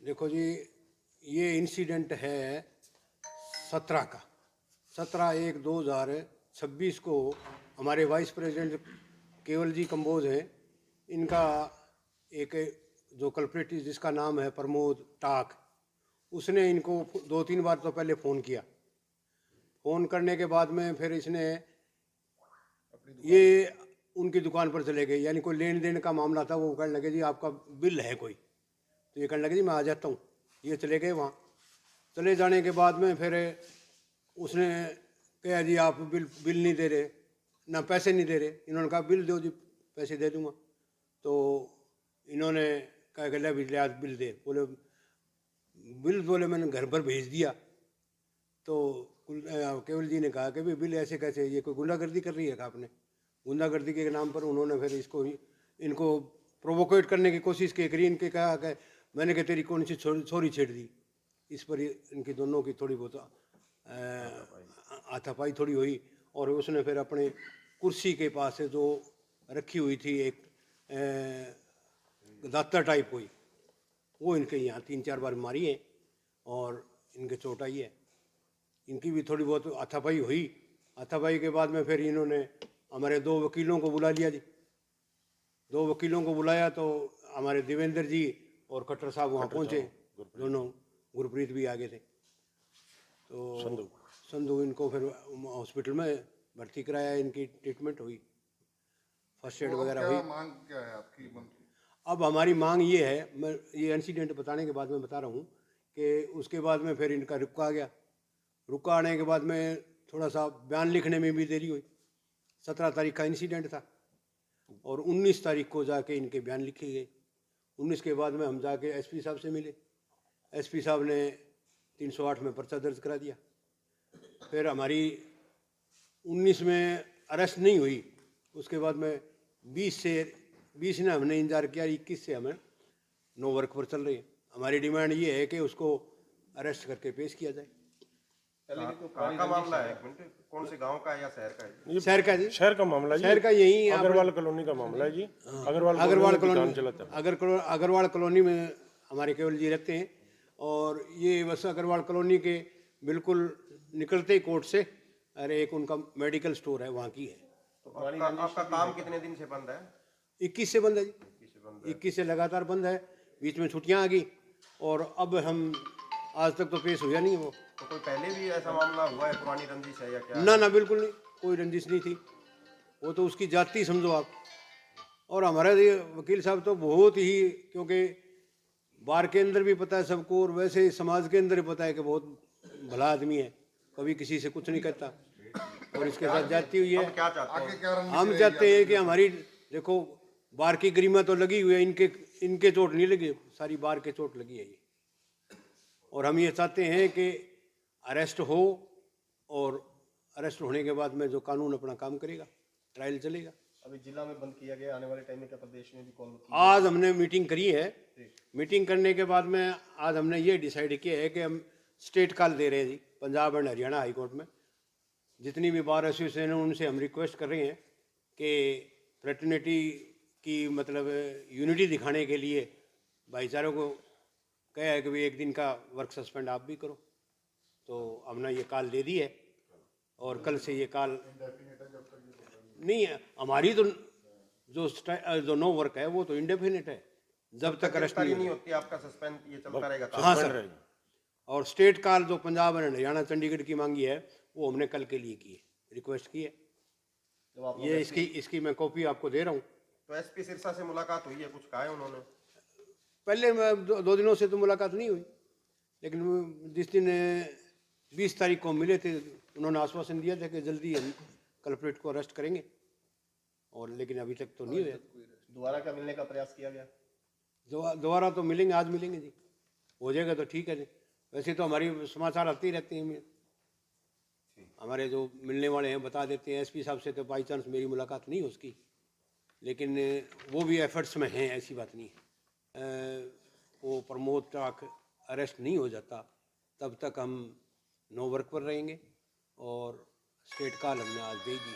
देखो जी, ये इंसिडेंट है 17 का। 17/1/2026 को हमारे वाइस प्रेसिडेंट केवल जी कंबोज हैं, इनका एक जो कल्प्रिट जिसका नाम है प्रमोद टाक, उसने इनको 2-3 बार तो पहले फ़ोन किया। फ़ोन करने के बाद में फिर इसने ये उनकी दुकान पर चले गए, यानी कोई लेन देन का मामला था। वो कहने लगे जी आपका बिल है कोई, तो ये कहने लगे जी मैं आ जाता हूँ। ये चले गए वहाँ। चले जाने के बाद में फिर उसने कहा जी आप बिल नहीं दे रहे, ना पैसे नहीं दे रहे। इन्होंने कहा बिल दो जी, पैसे दे दूँगा। तो इन्होंने कहा कि ले बिल दे। बोले बिल, बोले मैंने घर पर भेज दिया। तो केवल जी ने कहा कि भाई बिल ऐसे कैसे, ये कोई गुंडागर्दी कर रही है क्या आपने? गुंडागर्दी के नाम पर उन्होंने फिर इनको प्रोवोकेट करने की कोशिश की। इनके कहा कि मैंने कहा तेरी कौन सी छोरी छेड़ दी। इस पर इनकी दोनों की थोड़ी बहुत हाथापाई थोड़ी हुई। और उसने फिर अपने कुर्सी के पास से जो रखी हुई थी एक दातर टाइप हुई, वो इनके यहाँ 3-4 बार मारी है और इनके चोट आई है। इनकी भी थोड़ी बहुत हाथापाई हुई। हाथापाई के बाद में फिर इन्होंने हमारे 2 वकीलों को बुला लिया जी। 2 वकीलों को बुलाया तो हमारे देवेंद्र जी और खट्टर साहब वहाँ पहुँचे। दोनों, गुरप्रीत भी आगे थे। तो संधू इनको फिर हॉस्पिटल में भर्ती कराया, इनकी ट्रीटमेंट हुई, फर्स्ट एड वगैरह हुई। मांग क्या है आपकी मंत्री? अब हमारी मांग ये है, मैं ये इंसिडेंट बताने के बाद में बता रहा हूँ कि उसके बाद में फिर इनका रुका आ गया। रुका आने के बाद में थोड़ा सा बयान लिखने में भी देरी हुई। 17 तारीख का इंसिडेंट था और 19 तारीख को जाके इनके बयान लिखे गए। 19 के बाद में हम जाके एसपी साहब से मिले। एसपी साहब ने 308 में पर्चा दर्ज करा दिया। फिर हमारी 19 में अरेस्ट नहीं हुई। उसके बाद में 20 ने हमने इंतजार किया, 21 से हमें नो वर्क पर चल रही है। हमारी डिमांड ये है कि उसको अरेस्ट करके पेश किया जाए। कहाँ का मामला है? कौन से गांव का है या शहर का है? शहर का जी, शहर का मामला जी, शहर का यही अग्रवाल कॉलोनी का मामला है जी। अग्रवाल कॉलोनी में हमारे केवल जी रहते हैं। और ये बस अग्रवाल कॉलोनी के बिल्कुल निकलते ही कोर्ट से अरे एक उनका मेडिकल स्टोर है, वहाँ की है। तो आपका काम कितने दिन से बंद है? 21 से बंद है जी। 21 से लगातार बंद है। बीच में छुट्टियां आ गई और अब हम आज तक तो पेश हुआ नहीं वो। तो कोई पहले भी ऐसा मामला हुआ है, पुरानी रंजिश है या क्या? ना बिल्कुल नहीं, कोई रंजिश नहीं थी। वो तो उसकी जाति समझो आप। और हमारे ये वकील साहब तो बहुत ही, क्योंकि बार के अंदर भी पता है सबको और वैसे समाज के अंदर भी पता है कि बहुत भला आदमी है, कभी किसी से कुछ नहीं कहता। और इसके साथ जाती हुई है। क्या चाहते हैं? हम चाहते हैं कि हमारी, देखो बार की गरिमा तो लगी हुई है, इनके चोट नहीं लगी, सारी बार के चोट लगी है ये। और हम ये चाहते हैं कि अरेस्ट हो और अरेस्ट होने के बाद में जो कानून अपना काम करेगा, ट्रायल चलेगा। अभी जिला में बंद किया गया, आने वाले टाइम में क्या प्रदेश में भी कॉल? आज हमने मीटिंग करी है। मीटिंग करने के बाद में आज हमने ये डिसाइड किया है कि हम स्टेट कॉल दे रहे हैं जी, Punjab and Haryana high court में। जितनी भी बार एसोसिएशन है उनसे हम रिक्वेस्ट कर रहे हैं कि फ्रेटर्निटी की मतलब यूनिटी दिखाने के लिए भाईचारों को कहा है कि भाई एक दिन का वर्क सस्पेंड आप भी करो। तो हमने ये कॉल दे दी है और कल से ये कॉल नहीं है हमारी। तो जो नो वर्क है वो तो इंडेफिनिट है, जब तक अरेस्ट नहीं होती आपका सस्पेंड ये चलता रहेगा। हाँ सर। और स्टेट कॉल जो पंजाब एंड हरियाणा चंडीगढ़ की मांगी है वो हमने कल के लिए की है, रिक्वेस्ट की है। ये इसकी मैं कॉपी आपको दे रहा हूँ। तो एसपी सिरसा से मुलाकात हुई है, कुछ कहा है उन्होंने? पहले 2 दिनों से तो मुलाकात नहीं हुई, लेकिन जिस दिन 20 तारीख को मिले थे उन्होंने आश्वासन दिया था कि जल्दी हम कल्प्रिट को अरेस्ट करेंगे। और लेकिन अभी तक तो नहीं हुआ। दोबारा क्या मिलने का प्रयास किया गया? दोबारा तो मिलेंगे, आज मिलेंगे जी। हो जाएगा तो ठीक है जी। वैसे तो हमारी समाचार आते ही रहते हैं, हमारे जो मिलने वाले हैं बता देते हैं। एसपी साहब से तो बाई चांस मेरी मुलाकात नहीं हो उसकी, लेकिन वो भी एफर्ट्स में हैं, ऐसी बात नहीं है। वो प्रमोद टाक अरेस्ट नहीं हो जाता तब तक हम नो वर्क पर रहेंगे और स्टेट कॉल हमने आज दे दी।